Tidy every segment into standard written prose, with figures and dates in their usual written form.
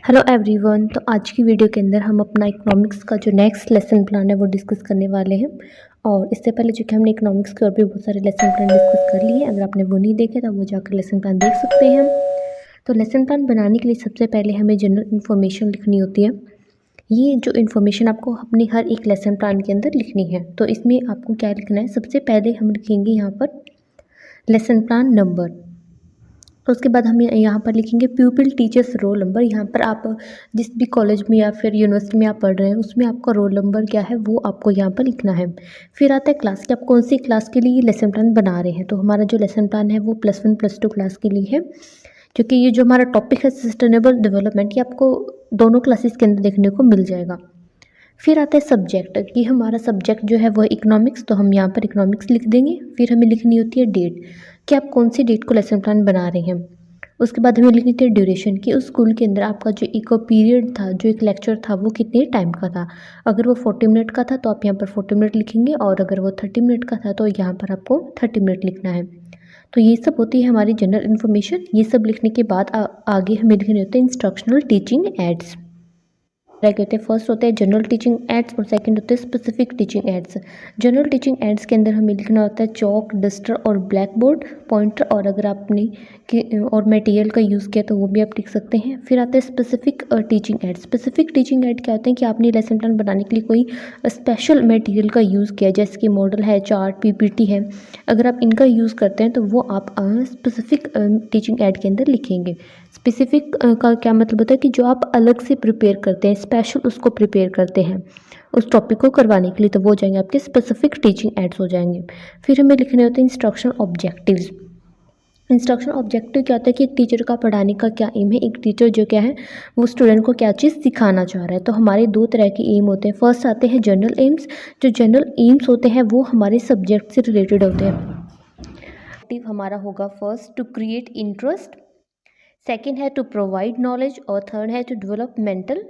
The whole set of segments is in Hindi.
Hello everyone. तो आज की वीडियो के अंदर हम अपना इकोनॉमिक्स का जो नेक्स्ट लेसन प्लान है वो डिस्कस करने वाले हैं। और इससे पहले जो कि हमने इकोनॉमिक्स के और भी बहुत सारे लेसन प्लान डिस्कस कर लिए हैं। अगर आपने वो नहीं देखे तो वो जाकर लेसन प्लान देख सकते हैं। तो लेसन प्लान बनाने के लिए सबसे पहले हमें जनरल इन्फॉर्मेशन लिखनी होती है। ये जो इन्फॉर्मेशन आपको अपने हर एक लेसन प्लान के अंदर लिखनी है। तो इसमें आपको क्या लिखना है, सबसे पहले हम लिखेंगे यहाँ पर लेसन प्लान नंबर। तो उसके बाद हम यहाँ पर लिखेंगे प्यूपिल टीचर्स रोल नंबर। यहाँ पर आप जिस भी कॉलेज में या फिर यूनिवर्सिटी में आप पढ़ रहे हैं उसमें आपका रोल नंबर क्या है वो आपको यहाँ पर लिखना है। फिर आता है क्लास की, आप कौन सी क्लास के लिए लेसन प्लान बना रहे हैं। तो हमारा जो लेसन प्लान है वो +1 +2 क्लास के लिए है, क्योंकि ये जो हमारा टॉपिक है सस्टेनेबल डेवलपमेंट, ये आपको दोनों क्लासेस के अंदर देखने को मिल जाएगा। फिर आता है सब्जेक्ट कि हमारा सब्जेक्ट जो है वो इकोनॉमिक्स, तो हम यहाँ पर इकोनॉमिक्स लिख देंगे। फिर हमें लिखनी होती है डेट कि आप कौन सी डेट को लेसन प्लान बना रहे हैं। उसके बाद हमें लिखनी थी ड्यूरेशन कि उस स्कूल के अंदर आपका जो एक पीरियड था, जो एक लेक्चर था, वो कितने टाइम का था। अगर वो 40 मिनट का था तो आप यहाँ पर 40 मिनट लिखेंगे, और अगर वो 30 मिनट का था तो यहाँ पर आपको 30 मिनट लिखना है। तो ये सब होती है हमारी जनरल इन्फॉर्मेशन। ये सब लिखने के बाद आगे हमें लिखने होते हैं इंस्ट्रक्शनल टीचिंग एड्स। क्या कहते हैं, फर्स्ट होते हैं जनरल टीचिंग एड्स और सेकंड होते हैं specific teaching ads. General teaching ads के अंदर हमें लिखना होता है चौक, डस्टर और ब्लैक बोर्ड, पॉइंटर, और अगर आपने और मटेरियल का यूज़ किया तो वो भी आप लिख सकते हैं। फिर आता है specific teaching add. Specific teaching add क्या होते हैं कि आपने लेसन प्लान बनाने के लिए कोई स्पेशल मटेरियल का यूज़ किया, जैसे कि मॉडल है, चार्ट, पीपीटी है। अगर आप इनका यूज़ करते हैं तो वो आप स्पेसिफिक टीचिंग एड के अंदर लिखेंगे। स्पेसिफिक का क्या मतलब होता है कि जो आप अलग से प्रिपेयर करते हैं, स्पेशल उसको प्रिपेयर करते हैं उस टॉपिक को करवाने के लिए, तो वो हो जाएंगे आपके स्पेसिफिक टीचिंग एड्स हो जाएंगे। फिर हमें लिखने होते हैं इंस्ट्रक्शन ऑब्जेक्टिव्स। इंस्ट्रक्शन ऑब्जेक्टिव क्या होता है कि एक टीचर का पढ़ाने का क्या एम है, एक टीचर जो क्या है वो स्टूडेंट को क्या चीज़ सिखाना चाह रहा है। तो हमारे दो तरह के एम होते हैं। फर्स्ट आते हैं जनरल एम्स। जो जनरल एम्स होते हैं वो हमारे सब्जेक्ट से रिलेटेड होते हैं। ऑब्जेक्टिव हमारा होगा first to create interest, second है टू प्रोवाइड नॉलेज, और थर्ड है टू डेवलप मेंटल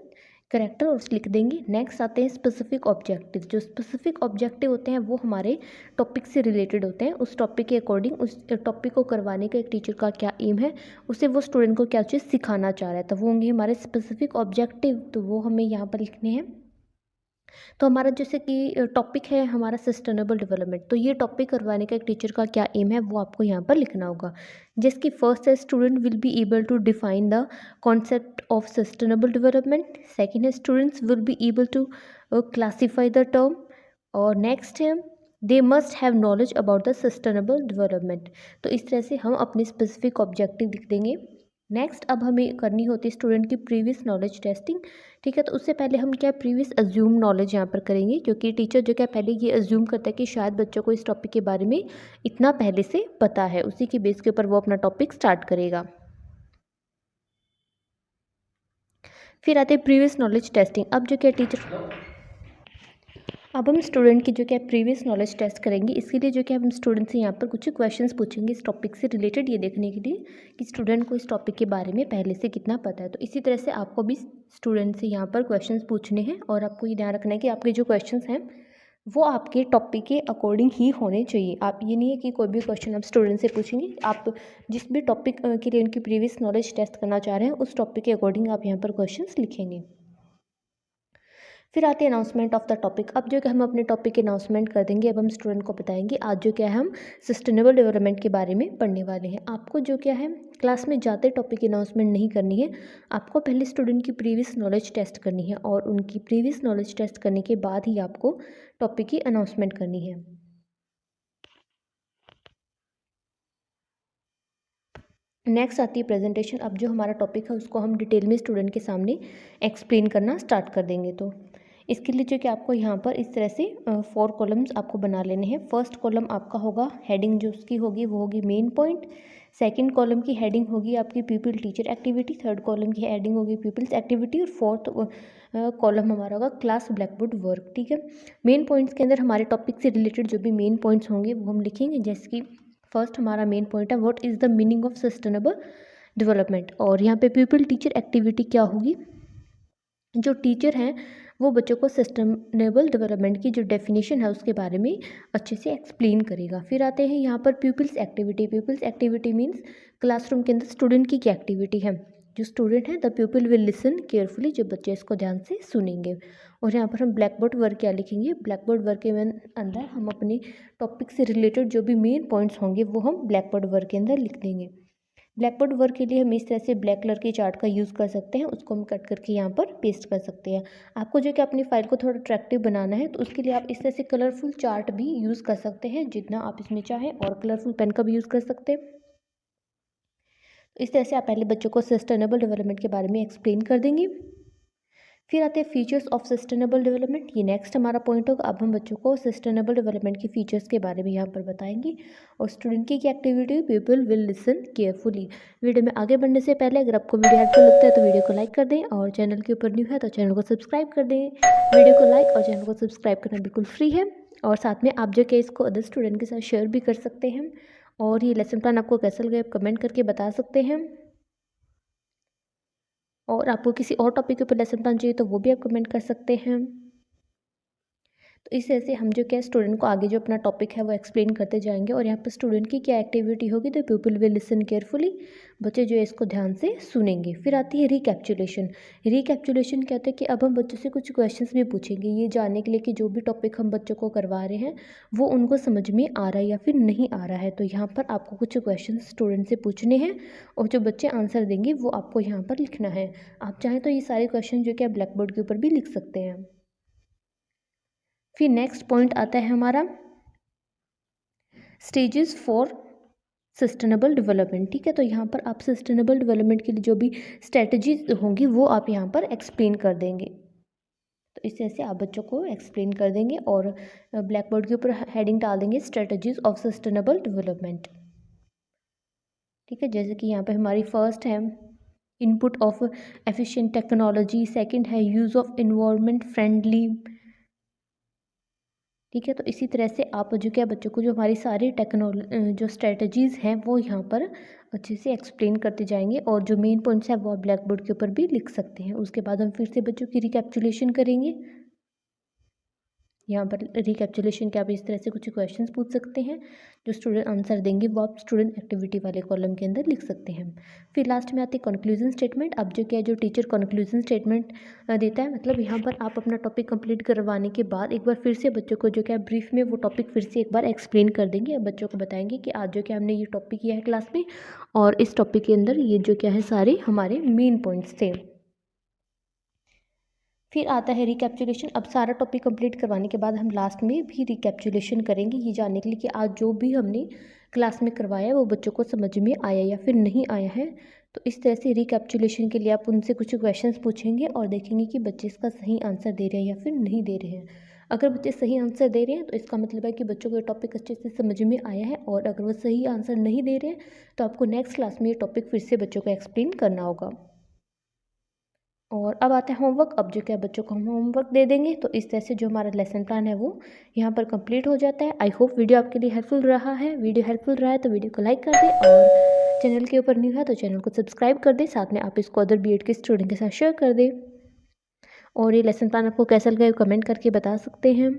करेक्टर, और लिख देंगे। नेक्स्ट आते हैं स्पेसिफिक ऑब्जेक्टिव। जो स्पेसिफिक ऑब्जेक्टिव होते हैं वो हमारे टॉपिक से रिलेटेड होते हैं। उस टॉपिक के अकॉर्डिंग उस टॉपिक को करवाने का एक टीचर का क्या एम है, उसे वो स्टूडेंट को क्या चीज़ सिखाना चाह रहा है, तो वो होंगे हमारे स्पेसिफिक ऑब्जेक्टिव। तो वो हमें यहाँ पर लिखने हैं। तो हमारा जैसे कि टॉपिक है हमारा सस्टेनेबल डेवलपमेंट, तो ये टॉपिक करवाने का एक टीचर का क्या एम है वो आपको यहाँ पर लिखना होगा। जिसकी फर्स्ट है student will be able to define the concept of sustainable development. Second है students will be able to classify the term, और नेक्स्ट है they must have knowledge about the sustainable development. तो इस तरह से हम अपने स्पेसिफिक ऑब्जेक्टिव लिख देंगे। नेक्स्ट अब हमें करनी होती है स्टूडेंट की प्रीवियस नॉलेज टेस्टिंग। ठीक है, तो उससे पहले हम क्या प्रीवियस अज्यूम नॉलेज यहाँ पर करेंगे, क्योंकि टीचर जो क्या पहले ये अज्यूम करता है कि शायद बच्चों को इस टॉपिक के बारे में इतना पहले से पता है, उसी के बेस के ऊपर वो अपना टॉपिक स्टार्ट करेगा। फिर आते हैं प्रीवियस नॉलेज टेस्टिंग। अब जो क्या अब हम स्टूडेंट की जो क्या प्रीवियस नॉलेज टेस्ट करेंगे। इसके लिए जो कि हम स्टूडेंट से यहाँ पर कुछ क्वेश्चंस पूछेंगे इस टॉपिक से रिलेटेड, ये देखने के लिए कि स्टूडेंट को इस टॉपिक के बारे में पहले से कितना पता है। तो इसी तरह से आपको भी स्टूडेंट से यहाँ पर क्वेश्चंस पूछने हैं, और आपको ये ध्यान रखना है कि आपके जो क्वेश्चंस हैं वो आपके टॉपिक के अकॉर्डिंग ही होने चाहिए। आप ये नहीं है कि कोई भी क्वेश्चन आप स्टूडेंट से पूछेंगे, आप जिस भी टॉपिक के लिए उनकी प्रीवियस नॉलेज टेस्ट करना चाह रहे हैं उस टॉपिक के अकॉर्डिंग आप यहाँ पर क्वेश्चंस लिखेंगे। फिर आती है अनाउंसमेंट ऑफ द टॉपिक। अब जो कि हम अपने टॉपिक की अनाउंसमेंट कर देंगे। अब हम स्टूडेंट को बताएंगे आज जो क्या है हम सस्टेनेबल डेवलपमेंट के बारे में पढ़ने वाले हैं। आपको जो क्या है क्लास में जाते टॉपिक की अनाउंसमेंट नहीं करनी है, आपको पहले स्टूडेंट की प्रीवियस नॉलेज टेस्ट करनी है, और उनकी प्रीवियस नॉलेज टेस्ट करने के बाद ही आपको टॉपिक की अनाउंसमेंट करनी है। नेक्स्ट आती है प्रेजेंटेशन। अब जो हमारा टॉपिक है उसको हम डिटेल में स्टूडेंट के सामने एक्सप्लेन करना स्टार्ट कर देंगे। तो इसके लिए जो कि आपको यहाँ पर इस तरह से 4 कॉलम्स आपको बना लेने हैं। फर्स्ट कॉलम आपका होगा हेडिंग जो उसकी होगी वो होगी मेन पॉइंट। सेकंड कॉलम की हेडिंग होगी आपकी people teacher activity. Third column की हेडिंग होगी पीपल्स एक्टिविटी, और फोर्थ कॉलम हमारा होगा क्लास ब्लैक बोर्ड वर्क। ठीक है, मेन पॉइंट्स के अंदर हमारे टॉपिक से रिलेटेड जो भी मेन पॉइंट्स होंगे वो हम लिखेंगे। जैसे कि फर्स्ट हमारा मेन पॉइंट है what is the meaning of sustainable development, और यहाँ पे पीपल टीचर एक्टिविटी क्या होगी, जो टीचर हैं वो बच्चों को सस्टेनेबल डेवलपमेंट की जो डेफिनेशन है उसके बारे में अच्छे से एक्सप्लेन करेगा। फिर आते हैं यहाँ पर peoples activity. Peoples activity means classroom के अंदर स्टूडेंट की क्या एक्टिविटी है, जो स्टूडेंट हैं the people will listen carefully, जो बच्चे इसको ध्यान से सुनेंगे। और यहाँ पर हम ब्लैक बोर्ड वर्क क्या लिखेंगे, ब्लैक बोर्ड वर्क के अंदर हम अपने टॉपिक से रिलेटेड जो भी मेन पॉइंट्स होंगे वो हम ब्लैक बोर्ड वर्क के अंदर लिख देंगे। ब्लैक बोर्ड वर्क के लिए हम इस तरह से ब्लैक कलर के चार्ट का यूज़ कर सकते हैं, उसको हम कट करके यहाँ पर पेस्ट कर सकते हैं। आपको जो कि अपनी फाइल को थोड़ा अट्रैक्टिव बनाना है तो उसके लिए आप इस तरह से कलरफुल चार्ट भी यूज़ कर सकते हैं जितना आप इसमें चाहें, और कलरफुल पेन का भी यूज़ कर सकते हैं। इस तरह से आप पहले बच्चों को सस्टेनेबल डेवलपमेंट के बारे में एक्सप्लेन कर देंगे। फिर आते हैं फीचर्स ऑफ सस्टेनेबल डेवलपमेंट, ये नेक्स्ट हमारा पॉइंट होगा। अब हम बच्चों को सस्टेनेबल डेवलपमेंट के फीचर्स के बारे में यहाँ पर बताएंगे। और स्टूडेंट की क्या activity, people will listen carefully. Video में आगे बढ़ने से पहले अगर आपको वीडियो हेल्पफुल लगता है तो वीडियो को लाइक कर दें, और चैनल के ऊपर न्यू है तो चैनल को सब्सक्राइब कर दें। वीडियो को लाइक और चैनल को सब्सक्राइब करना बिल्कुल फ्री है, और साथ में आप जो कि इसको अदर स्टूडेंट के साथ शेयर भी कर सकते हैं। और ये लेसन प्लान आपको कैसा लगे आप कमेंट करके बता सकते हैं, और आपको किसी और टॉपिक के ऊपर लेसन प्लान चाहिए तो वो भी आप कमेंट कर सकते हैं। तो इस तरह से हम जो क्या स्टूडेंट को आगे जो अपना टॉपिक है वो एक्सप्लेन करते जाएंगे। और यहाँ पर स्टूडेंट की क्या एक्टिविटी होगी, तो पीपल विल लिसन केयरफुली, बच्चे जो है इसको ध्यान से सुनेंगे। फिर आती है रिकैप्चुलेशन। रिकैप्चुलेशन कहते हैं कि अब हम बच्चों से कुछ क्वेश्चंस भी पूछेंगे, ये जानने के लिए कि जो भी टॉपिक हम बच्चों को करवा रहे हैं वो उनको समझ में आ रहा है या फिर नहीं आ रहा है। तो यहाँ पर आपको कुछ क्वेश्चन स्टूडेंट से पूछने हैं, और जो बच्चे आंसर देंगे वो आपको यहाँ पर लिखना है। आप चाहें तो ये सारे क्वेश्चन जो कि आप ब्लैक बोर्ड के ऊपर भी लिख सकते हैं। फिर नेक्स्ट पॉइंट आता है हमारा स्टेजेस फॉर सस्टेनेबल डेवलपमेंट। ठीक है, तो यहाँ पर आप सस्टेनेबल डेवलपमेंट के लिए जो भी स्ट्रेटजीज होंगी वो आप यहाँ पर एक्सप्लेन कर देंगे। तो इस तरह से आप बच्चों को एक्सप्लेन कर देंगे, और ब्लैक बोर्ड के ऊपर हेडिंग डाल देंगे स्ट्रेटजीज ऑफ सस्टेनेबल डेवलपमेंट। ठीक है, जैसे कि यहाँ पे हमारी फर्स्ट है input of efficient technology, second है यूज़ ऑफ इन्वायरमेंट फ्रेंडली। ठीक है, तो इसी तरह से आप जो क्या बच्चों को जो हमारी सारी जो स्ट्रेटजीज़ हैं वो यहाँ पर अच्छे से एक्सप्लेन करते जाएंगे, और जो मेन पॉइंट्स हैं वो आप ब्लैक बोर्ड के ऊपर भी लिख सकते हैं। उसके बाद हम फिर से बच्चों की रिकैप्चुलेशन करेंगे। यहाँ पर रिकैप्चुलेशन के आप इस तरह से कुछ क्वेश्चंस पूछ सकते हैं, जो स्टूडेंट आंसर देंगे वो आप स्टूडेंट एक्टिविटी वाले कॉलम के अंदर लिख सकते हैं। फिर लास्ट में आती है कंक्लूजन स्टेटमेंट। अब जो क्या जो टीचर कंक्लूजन स्टेटमेंट देता है, मतलब यहाँ पर आप अपना टॉपिक कंप्लीट करवाने के बाद एक बार फिर से बच्चों को जो क्या ब्रीफ में वो टॉपिक फिर से एक बार एक्सप्लेन कर देंगे। बच्चों को बताएंगे कि आज जो क्या हमने ये टॉपिक किया है क्लास में, और इस टॉपिक के अंदर ये जो क्या है सारे हमारे मेन पॉइंट्स थे। फिर आता है रिकैप्चुलेशन। अब सारा टॉपिक कंप्लीट करवाने के बाद हम लास्ट में भी रिकैप्चुलेशन करेंगे, ये जानने के लिए कि आज जो भी हमने क्लास में करवाया है वो बच्चों को समझ में आया या फिर नहीं आया है। तो इस तरह से रिकैप्चुलेशन के लिए आप उनसे कुछ क्वेश्चंस पूछेंगे और देखेंगे कि बच्चे इसका सही आंसर दे रहे हैं या फिर नहीं दे रहे हैं। अगर बच्चे सही आंसर दे रहे हैं तो इसका मतलब है कि बच्चों को ये टॉपिक अच्छे से समझ में आया है, और अगर वो सही आंसर नहीं दे रहे हैं तो आपको नेक्स्ट क्लास में ये टॉपिक फिर से बच्चों को एक्सप्लेन करना होगा। और अब आता है होमवर्क। अब जो क्या बच्चों को हम होमवर्क दे देंगे, तो इस तरह से जो हमारा लेसन प्लान है वो यहाँ पर कंप्लीट हो जाता है। आई होप वीडियो आपके लिए हेल्पफुल रहा है। वीडियो हेल्पफुल रहा है तो वीडियो को लाइक कर दें, और चैनल के ऊपर न्यू है तो चैनल को सब्सक्राइब कर दें। साथ में आप इसको अदर बीएड के स्टूडेंट के साथ शेयर कर दें। और ये लेसन प्लान आपको कैसा लगा कमेंट करके बता सकते हैं।